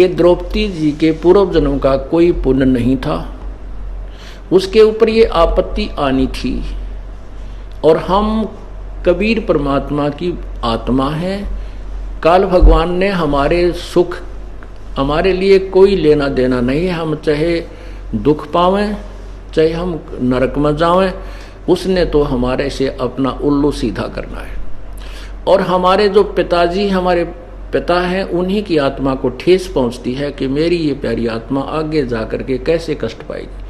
कि द्रौपदी जी के पूर्व जन्म का कोई पुण्य नहीं था, उसके ऊपर ये आपत्ति आनी थी। और हम कबीर परमात्मा की आत्मा है। काल भगवान ने हमारे सुख, हमारे लिए कोई लेना देना नहीं है। हम चाहे दुख पावें, चाहे हम नरक में जावें, उसने तो हमारे से अपना उल्लू सीधा करना है। और हमारे जो पिताजी, हमारे पिता हैं, उन्हीं की आत्मा को ठेस पहुंचती है कि मेरी ये प्यारी आत्मा आगे जा करके कैसे कष्ट पाएगी,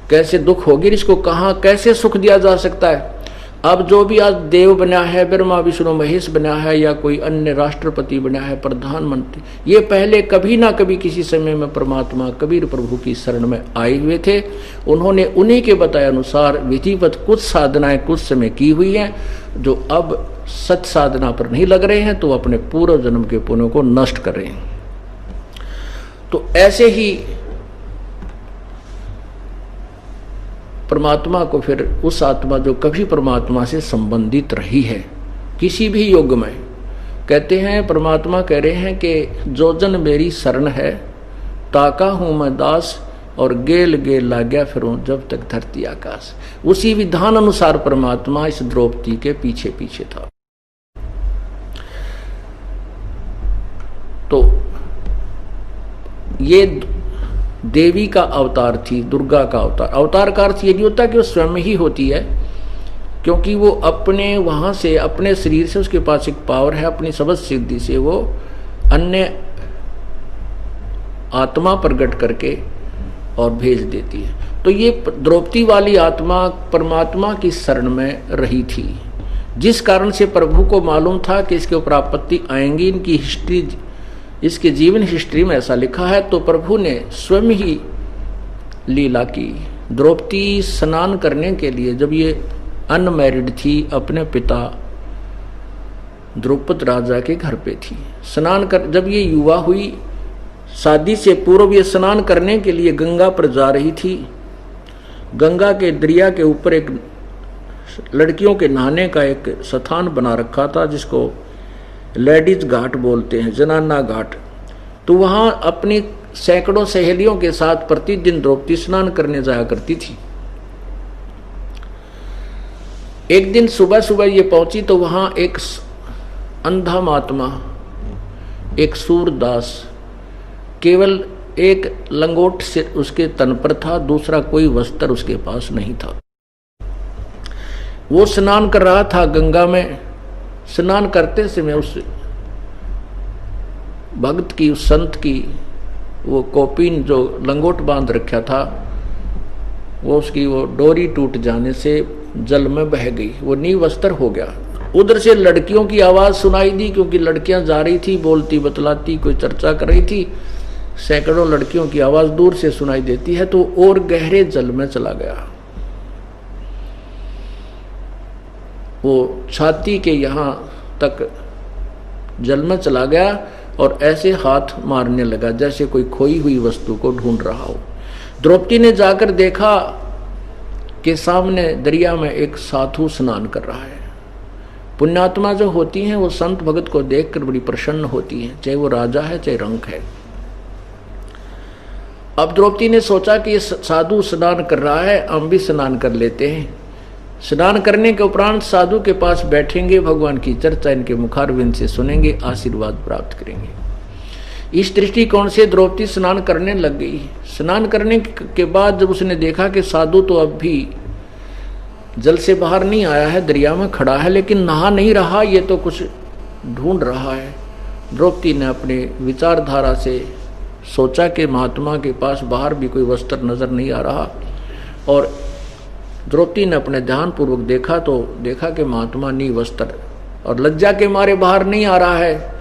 कैसे दुख होगी, इसको कहाँ कैसे सुख दिया जा सकता है। अब जो भी आज देव बना है, ब्रह्मा विष्णु महेश बना है, या कोई अन्य राष्ट्रपति बना है, प्रधानमंत्री, ये पहले कभी ना कभी किसी समय में परमात्मा कबीर प्रभु की शरण में आए हुए थे। उन्होंने उन्हीं के बताए अनुसार विधिवत कुछ साधनाएं कुछ समय की हुई हैं, जो अब सच साधना पर नहीं लग रहे हैं, तो अपने पूर्व जन्म के पुण्य को नष्ट कर रहे हैं। तो ऐसे ही परमात्मा को फिर उस आत्मा जो कभी परमात्मा से संबंधित रही है किसी भी युग में, कहते हैं, परमात्मा कह रहे हैं कि जो जन मेरी शरण है ताका हूं मैं दास, और गेल गेल लाग्या फिरूं जब तक धरती आकाश। उसी विधान अनुसार परमात्मा इस द्रौपदी के पीछे पीछे था। तो ये देवी का अवतार थी, दुर्गा का अवतार। अवतार का अर्थ ये नहीं होता कि वो स्वयं ही होती है, क्योंकि वो अपने वहां से, अपने शरीर से, उसके पास एक पावर है, अपनी सबद सिद्धि से वो अन्य आत्मा प्रकट करके और भेज देती है। तो ये द्रौपदी वाली आत्मा परमात्मा की शरण में रही थी, जिस कारण से प्रभु को मालूम था कि इसके ऊपर आपत्ति आएंगी। इनकी हिस्ट्री, इसके जीवन हिस्ट्री में ऐसा लिखा है। तो प्रभु ने स्वयं ही लीला की। द्रौपदी स्नान करने के लिए, जब ये अनमैरिड थी, अपने पिता द्रुपद राजा के घर पे थी, स्नान कर, जब ये युवा हुई, शादी से पूर्व ये स्नान करने के लिए गंगा पर जा रही थी। गंगा के दरिया के ऊपर एक लड़कियों के नहाने का एक स्थान बना रखा था, जिसको लेडीज घाट बोलते हैं, जनाना घाट। तो वहां अपनी सैकड़ों सहेलियों के साथ प्रतिदिन द्रौपदी स्नान करने जाया करती थी। एक दिन सुबह सुबह ये पहुंची तो वहां एक अंधा महात्मा, एक सूरदास, केवल एक लंगोट से उसके तन पर था, दूसरा कोई वस्त्र उसके पास नहीं था। वो स्नान कर रहा था गंगा में। स्नान करते समय उस भक्त की, उस संत की वो कौपीन, जो लंगोट बांध रखा था, वो उसकी वो डोरी टूट जाने से जल में बह गई, वो निवस्त्र हो गया। उधर से लड़कियों की आवाज सुनाई दी, क्योंकि लड़कियां जा रही थी, बोलती बतलाती, कोई चर्चा कर रही थी। सैकड़ों लड़कियों की आवाज दूर से सुनाई देती है। तो और गहरे जल में चला गया, वो छाती के यहाँ तक जल में चला गया और ऐसे हाथ मारने लगा जैसे कोई खोई हुई वस्तु को ढूंढ रहा हो। द्रौपदी ने जाकर देखा कि सामने दरिया में एक साधु स्नान कर रहा है। पुण्यात्मा जो होती हैं वो संत भगत को देखकर बड़ी प्रसन्न होती हैं, चाहे वो राजा है चाहे रंक है। अब द्रौपदी ने सोचा कि ये साधु स्नान कर रहा है, हम भी स्नान कर लेते हैं। स्नान करने के उपरांत साधु के पास बैठेंगे, भगवान की चर्चा इनके मुखारविंद से सुनेंगे, आशीर्वाद प्राप्त करेंगे। इस दृष्टिकोण से द्रौपदी स्नान करने लग गई। स्नान करने के बाद जब उसने देखा कि साधु तो अब भी जल से बाहर नहीं आया है, दरिया में खड़ा है, लेकिन नहा नहीं रहा, ये तो कुछ ढूंढ रहा है। द्रौपदी ने अपने विचारधारा से सोचा कि महात्मा के पास बाहर भी कोई वस्त्र नजर नहीं आ रहा, और द्रौपदी ने अपने ध्यान पूर्वक देखा तो देखा कि महात्मा निवस्त्र और लज्जा के मारे बाहर नहीं आ रहा है।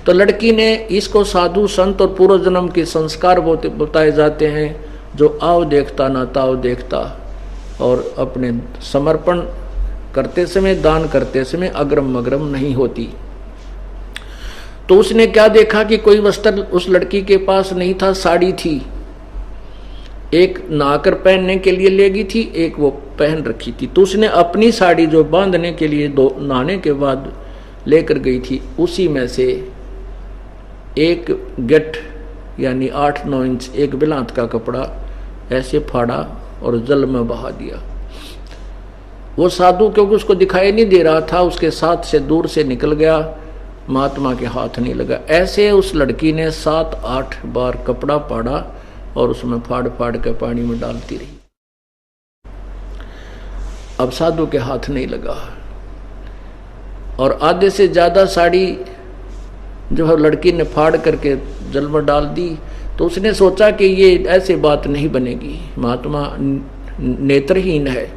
तो लड़की ने, इसको साधु संत और पूर्व जन्म के संस्कार बताए जाते हैं, जो आओ देखता ना ताओ देखता, और अपने समर्पण करते समय, दान करते समय अग्रम मग्रम नहीं होती। तो उसने क्या देखा कि कोई वस्त्र उस लड़की के पास नहीं था, साड़ी थी, एक नहाकर पहनने के लिए ले गई थी, एक वो पहन रखी थी। तो उसने अपनी साड़ी जो बांधने के लिए नहाने के बाद लेकर गई थी, उसी में से एक गठ यानी 8-9 इंच एक बिलात का कपड़ा ऐसे फाड़ा और जल में बहा दिया। वो साधु क्योंकि उसको दिखाई नहीं दे रहा था, उसके साथ से दूर से निकल गया, महात्मा के हाथ नहीं लगा। ऐसे उस लड़की ने 7-8 बार कपड़ा फाड़ा और उसमें फाड़ फाड़ के पानी में डालती रही। अब साधु के हाथ नहीं लगा और आधे से ज्यादा साड़ी जो है लड़की ने फाड़ करके जल में डाल दी। तो उसने सोचा कि ये ऐसे बात नहीं बनेगी, महात्मा नेत्रहीन है।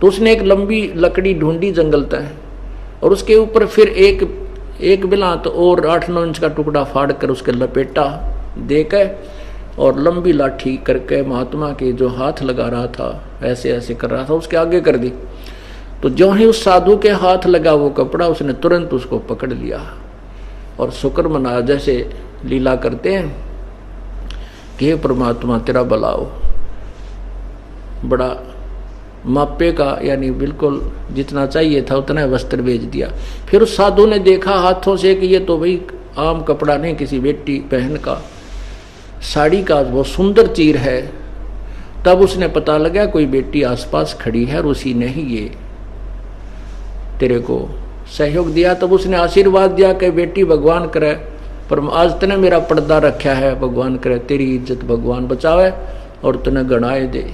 तो उसने एक लंबी लकड़ी ढूंढी जंगल तक और उसके ऊपर फिर एक बिलात और 8-9 इंच का टुकड़ा फाड़ कर उसके लपेटा देकर और लंबी लाठी करके महात्मा के जो हाथ लगा रहा था ऐसे ऐसे कर रहा था उसके आगे कर दी। तो जो ही उस साधु के हाथ लगा वो कपड़ा, उसने तुरंत उसको पकड़ लिया और शुक्र मनाया, जैसे लीला करते हैं कि हे परमात्मा तेरा भला हो। बड़ा मापे का यानी बिल्कुल जितना चाहिए था उतना वस्त्र भेज दिया। फिर उस साधु ने देखा हाथों से कि ये तो भाई आम कपड़ा नहीं, किसी बेटी बहन का साड़ी का वो सुंदर चीर है। तब उसने पता लगा कोई बेटी आसपास खड़ी है और उसी ने ही ये तेरे को सहयोग दिया। तब उसने आशीर्वाद दिया कि बेटी भगवान करे, पर आज तने मेरा पर्दा रखा है, भगवान करे तेरी इज्जत भगवान बचावे और तने गणाए दे।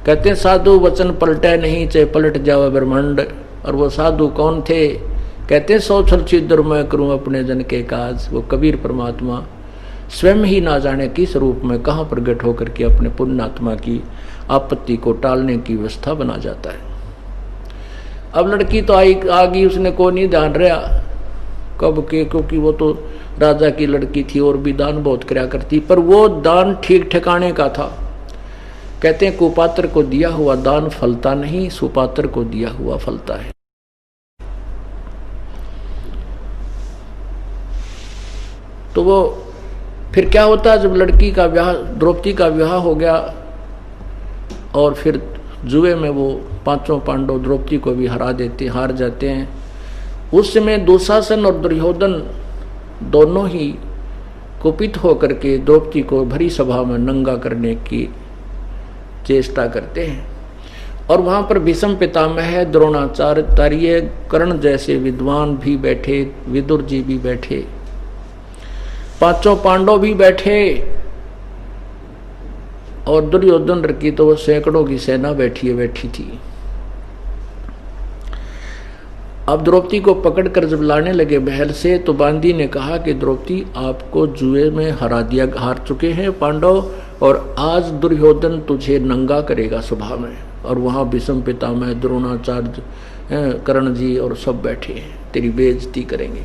कहते हैं साधु वचन पलटे नहीं चाहे पलट जावे ब्रह्मांड। और वो साधु कौन थे? कहते हैं 100 छल छिद्र मैं करूं अपने जन के काज। वो कबीर परमात्मा स्वयं ही ना जाने किस रूप में कहाँ प्रकट होकर के अपने पुण्यात्मा की आपत्ति को टालने की व्यवस्था बना जाता है। अब लड़की तो आ गई, उसने को नहीं ध्यान रहा कब के, क्योंकि वो तो राजा की लड़की थी और भी दान बहुत कराया करती, पर वो दान ठीक ठिकाने का था। कहते हैं कुपात्र को दिया हुआ दान फलता नहीं, सुपात्र को दिया हुआ फलता है। तो वो फिर क्या होता जब लड़की का ब्याह, द्रौपदी का ब्याह हो गया और फिर जुए में वो 5 पांडव द्रौपदी को भी हार जाते हैं। उस समय दुशासन और दुर्योधन दोनों ही कुपित होकर के द्रौपदी को भरी सभा में नंगा करने की चेष्टा करते हैं। और वहां पर भीष्म पितामह, द्रोणाचार्य, कर्ण जैसे विद्वान भी बैठे, विदुर जी भी बैठे, 5 पांडव भी बैठे और दुर्योधन की तो वो सैकड़ों की सेना बैठी थी। अब द्रौपदी को पकड़कर जब लाने लगे महल से, तो बांदी ने कहा कि द्रौपदी आपको जुए में हार चुके हैं पांडव, और आज दुर्योधन तुझे नंगा करेगा सभा में। और वहां भीष्म पितामह, द्रोणाचार्य, कर्ण जी और सब बैठे हैं, तेरी बेइज्जती करेंगे।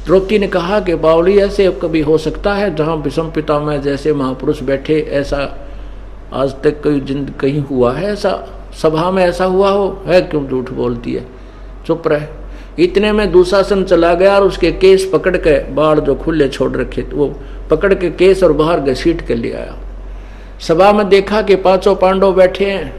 द्रौपदी ने कहा कि बावली ऐसे कभी हो सकता है जहां भीष्म पितामह जैसे महापुरुष बैठे, ऐसा आज तक कहीं हुआ है? ऐसा सभा में ऐसा हुआ हो? है क्यों झूठ बोलती है, चुप रहे। इतने में दुशासन चला गया और उसके केस पकड़ के, बाढ़ जो खुले छोड़ रखे वो पकड़ के केस और बाहर घसीट के ले आया। सभा में देखा कि 5 पांडव बैठे हैं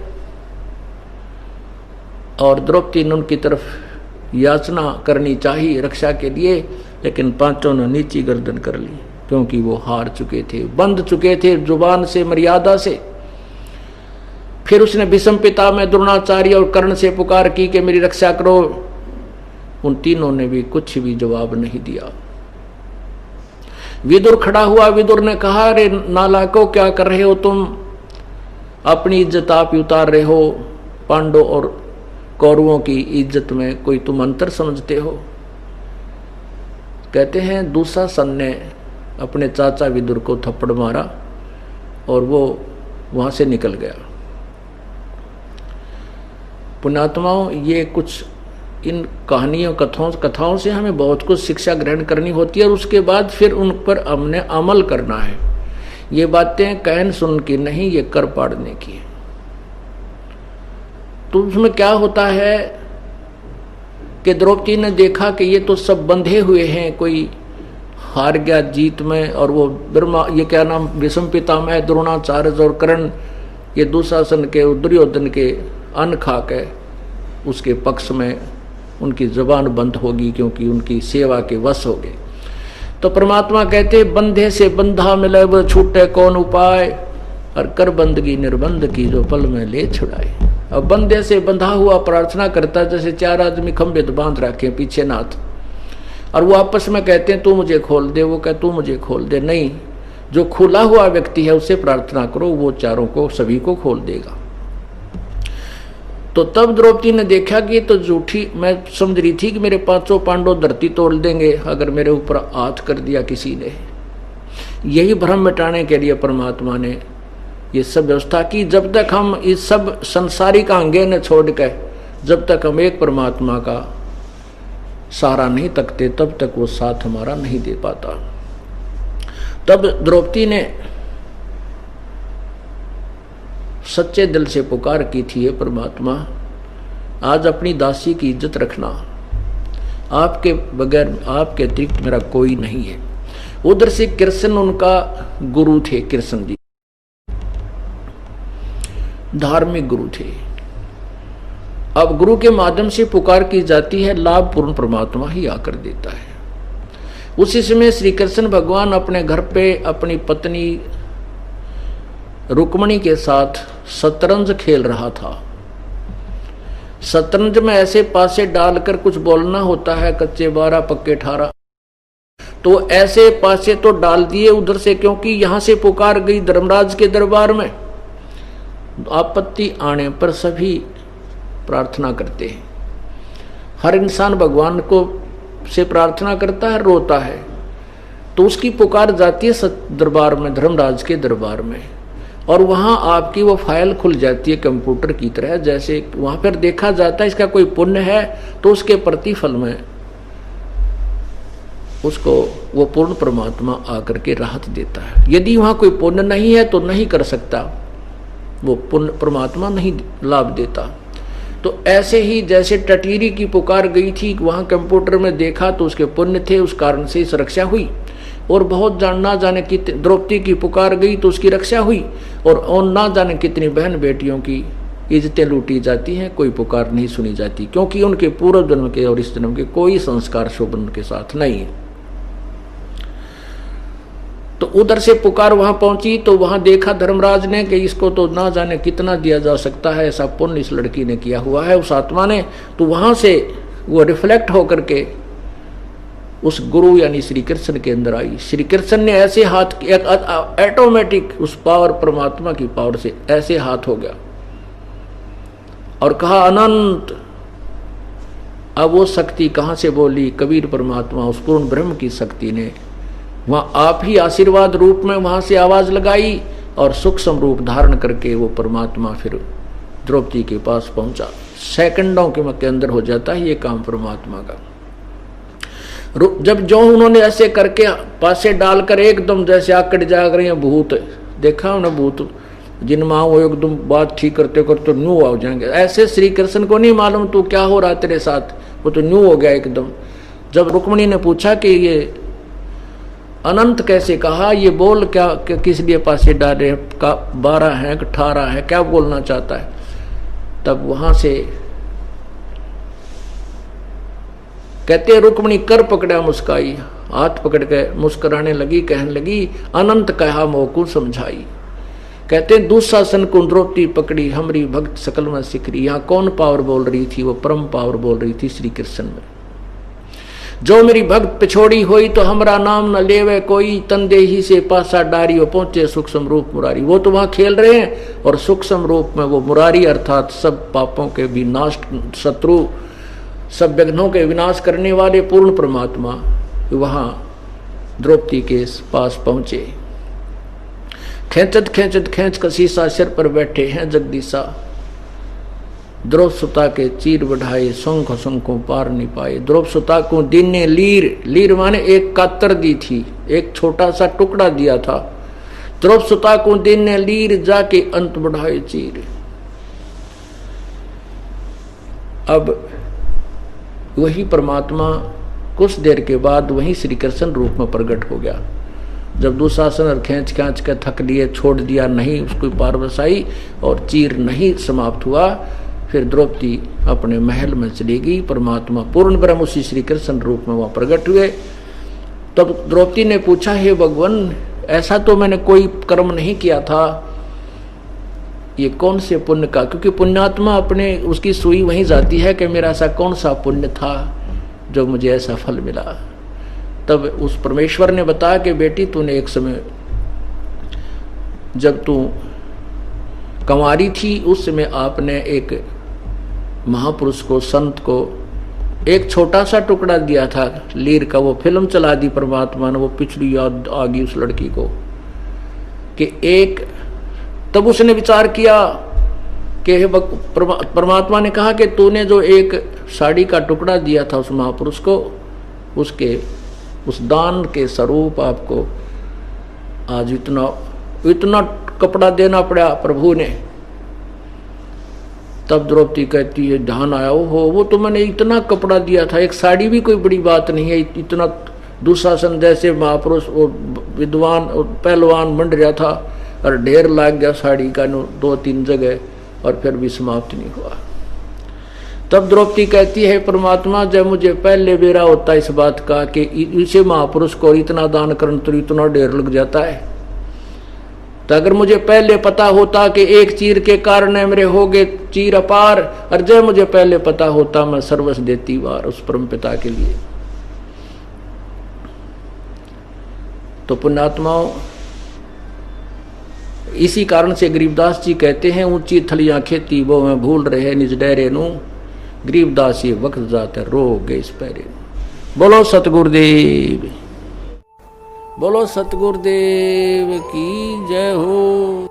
और द्रौपदी ने उनकी तरफ याचना करनी चाहिए रक्षा के लिए, लेकिन 5 ने नीची गर्दन कर ली, क्योंकि वो हार चुके थे, बंध चुके थे जुबान से, मर्यादा से। फिर उसने भीष्म पितामह, द्रोणाचार्य और कर्ण से पुकार की कि मेरी रक्षा करो। उन तीनों ने भी कुछ भी जवाब नहीं दिया। विदुर खड़ा हुआ, विदुर ने कहा अरे नालायकों क्या कर रहे हो तुम, अपनी इज्जत आप ही उतार रहे हो, पांडव और कौरवों की इज्जत में कोई तुम अंतर समझते हो। कहते हैं दुशासन ने अपने चाचा विदुर को थप्पड़ मारा और वो वहां से निकल गया। पुण्यात्माओं, ये कुछ इन कहानियों कथाओं से हमें बहुत कुछ शिक्षा ग्रहण करनी होती है और उसके बाद फिर उन पर हमने अमल करना है। ये बातें कहन सुन की नहीं, ये कर पाड़ने की है। तो उसमें क्या होता है कि द्रौपदी ने देखा कि ये तो सब बंधे हुए हैं, कोई हार गया जीत में, और वो ब्रह्मा, ये क्या नाम, भीष्म पितामह, द्रोणाचार्य और कर्ण, ये दुशासन के, दुर्योधन के अन्न खा के उसके पक्ष में उनकी जुबान बंद होगी, क्योंकि उनकी सेवा के वश हो गए। तो परमात्मा कहते बंधे से बंधा मिले वो छूटे कौन उपाय, और कर बंदगी निर्बंध की जो पल में ले छुड़ाए। अब बंधे से बंधा हुआ प्रार्थना करता, जैसे चार आदमी खंभे तो बांध रखे पीछे नाथ, और वो आपस में कहते हैं तू मुझे खोल दे, वो कहे तू मुझे खोल दे। नहीं, जो खुला हुआ व्यक्ति है उससे प्रार्थना करो, वो चारों को सभी को खोल देगा। तो तब द्रौपदी ने देखा कि तो झूठी, मैं समझ रही थी कि मेरे पांचों पांडव धरती तोड़ देंगे अगर मेरे ऊपर हाथ कर दिया किसी ने। यही भ्रम मिटाने के लिए परमात्मा ने ये सब व्यवस्था की। जब तक हम इस सब संसारिक आंगे न छोड़ कर, जब तक हम एक परमात्मा का सहारा नहीं तकते, तब तक वो साथ हमारा नहीं दे पाता। तब द्रौपदी ने सच्चे दिल से पुकार की थी, हे परमात्मा आज अपनी दासी की इज्जत रखना, आपके बगैर, आपके अतिरिक्त मेरा कोई नहीं है। उधर से कृष्ण उनका गुरु थे, कृष्ण जी धार्मिक गुरु थे। अब गुरु के माध्यम से पुकार की जाती है, लाभ पूर्ण परमात्मा ही आकर देता है। उसी समय श्री कृष्ण भगवान अपने घर पे अपनी पत्नी रुक्मणी के साथ शतरंज खेल रहा था। शतरंज में ऐसे पासे डालकर कुछ बोलना होता है, कच्चे 12 पक्के 18, तो ऐसे पासे तो डाल दिए उधर से, क्योंकि यहां से पुकार गई धर्मराज के दरबार में। आपत्ति आने पर सभी प्रार्थना करते हैं। हर इंसान भगवान को से प्रार्थना करता है, रोता है, तो उसकी पुकार जाती है दरबार में, धर्मराज के दरबार में, और वहां आपकी वो फाइल खुल जाती है कंप्यूटर की तरह। जैसे वहां पर देखा जाता है इसका कोई पुण्य है तो उसके प्रतिफल में उसको वो पूर्ण परमात्मा आकर के राहत देता है। यदि वहां कोई पुण्य नहीं है तो नहीं कर सकता, वो पुण्य परमात्मा नहीं लाभ देता। तो ऐसे ही जैसे टटीरी की पुकार गई थी, वहां कंप्यूटर में देखा तो उसके पुण्य थे, उस कारण से इस रक्षा हुई। और बहुत ना जाने की द्रौपदी की पुकार गई तो उसकी रक्षा हुई, और ना जाने कितनी बहन बेटियों की इज्जतें लूटी जाती हैं, कोई पुकार नहीं सुनी जाती, क्योंकि उनके पूर्व जन्म के और इस जन्म के कोई संस्कार शोभन उनके साथ नहीं है। तो उधर से पुकार वहां पहुंची तो वहां देखा धर्मराज ने कि इसको तो ना जाने कितना दिया जा सकता है, ऐसा पुण्य इस लड़की ने किया हुआ है, उस आत्मा ने। तो वहां से वो रिफ्लेक्ट होकर के उस गुरु यानी श्री कृष्ण के अंदर आई। श्री कृष्ण ने ऐसे हाथ, ऑटोमेटिक उस पावर परमात्मा की पावर से ऐसे हाथ हो गया और कहा अनंत। अब वो शक्ति कहां से बोली? कबीर परमात्मा, उस पूर्ण ब्रह्म की शक्ति ने वहां आप ही आशीर्वाद रूप में वहां से आवाज लगाई और सूक्ष्म रूप धारण करके वो परमात्मा फिर द्रौपदी के पास पहुंचा। सेकंडों के अंदर हो जाता है ये काम परमात्मा का। जब जो उन्होंने ऐसे करके पासे डालकर एकदम जैसे आकड़ जाग रहे हैं भूत, देखा उन्हें भूत जिन माओ एकदम बात ठीक करते करते न्यू हो जाएंगे, ऐसे श्री कृष्ण को नहीं मालूम तू क्या हो रहा तेरे साथ, वो तो न्यू हो गया एकदम। जब रुक्मिणी ने पूछा कि ये अनंत कैसे कहा, ये बोल क्या किस लिए पासे डाले का 12 है 18 है, क्या बोलना चाहता है? तब वहां से कहते रुक्मिणी कर पकड़ा मुस्काई, हाथ पकड़ के मुस्कुराने लगी, कहने लगी अनंत कहा मोकू समझाई। कहते दुशासन को द्रौपदी पकड़ी, हमारी भक्त सकल में सिकरी। यहाँ कौन पावर बोल रही थी? वो परम पावर बोल रही थी श्री कृष्ण में। जो मेरी भक्त पिछोड़ी हुई तो हमारा नाम न लेवे कोई, तनदेही से पासा डारी वो पहुंचे सूक्ष्म रूप मुरारी। वो तो वहां खेल रहे हैं और सूक्ष्म रूप में वो मुरारी अर्थात सब पापों के विनाश, शत्रु सब विघ्नों के विनाश करने वाले पूर्ण परमात्मा वहां द्रौपदी के पास पहुंचे। खेचत खेचत खेच कसीसा सिर पर बैठे हैं जगदीशा, द्रौपसुता के चीर बढ़ाए शंख शंखों पार नहीं पाए। द्रौपसुता को दिन ने लीर, लीर माने एक कातर दी थी, एक छोटा सा टुकड़ा दिया था। द्रौपसुता को दिन ने लीर जाके अंत बढ़ाए चीर। अब वही परमात्मा कुछ देर के बाद वही श्री कृष्ण रूप में प्रकट हो गया। जब दुशासन और खींच खींच कर थक लिए, छोड़ दिया नहीं, उसको पार बसाई और चीर नहीं समाप्त हुआ, फिर द्रौपदी अपने महल में चली गई। परमात्मा पूर्ण ब्रह्म उसी श्री कृष्ण रूप में वहां प्रकट हुए तब द्रौपदी ने पूछा, हे भगवान, ऐसा तो मैंने कोई कर्म नहीं किया था, ये कौन से पुण्य का? क्योंकि पुण्यात्मा अपने उसकी सुई वहीं जाती है कि मेरा ऐसा कौन सा पुण्य था जो मुझे ऐसा फल मिला। तब उस परमेश्वर ने बताया कि बेटी, तूने एक समय जब तू कंवारी थी उस समय आपने एक महापुरुष को, संत को एक छोटा सा टुकड़ा दिया था लीर का। वो फिल्म चला दी परमात्मा ने, वो पिछड़ी याद आ गई उस लड़की को कि एक। तब उसने विचार किया कि परमात्मा ने कहा कि तूने जो एक साड़ी का टुकड़ा दिया था उस महापुरुष को, उसके उस दान के स्वरूप आपको आज इतना कपड़ा देना पड़ा प्रभु ने। तब द्रौपदी कहती है, ध्यान आया, वो तो मैंने इतना कपड़ा दिया था, एक साड़ी भी कोई बड़ी बात नहीं है, इतना दुशासन जैसे महापुरुष और विद्वान और पहलवान बन रहा था और ढेर लाग गया साड़ी का 2-3 जगह और फिर भी समाप्त नहीं हुआ। तब द्रौपदी कहती है, परमात्मा, जब मुझे पहले बेरा होता इस बात का कि इसे महापुरुष को इतना दान करने तो इतना ढेर लग जाता है, तो अगर मुझे पहले पता होता कि एक चीर के कारण मेरे हो गए चीर अपार, और जब मुझे पहले पता होता मैं सर्वस्व देती बार उस परम पिता के लिए। तो पुण्यात्माओं, इसी कारण से गरीबदास जी कहते हैं, ऊंची थलियां खेती वो मैं भूल रहे निज डेरे नू, गरीबदास ये वक्त जाते रो गए इस पैरे। बोलो सतगुरुदेव, बोलो सतगुरुदेव की जय हो।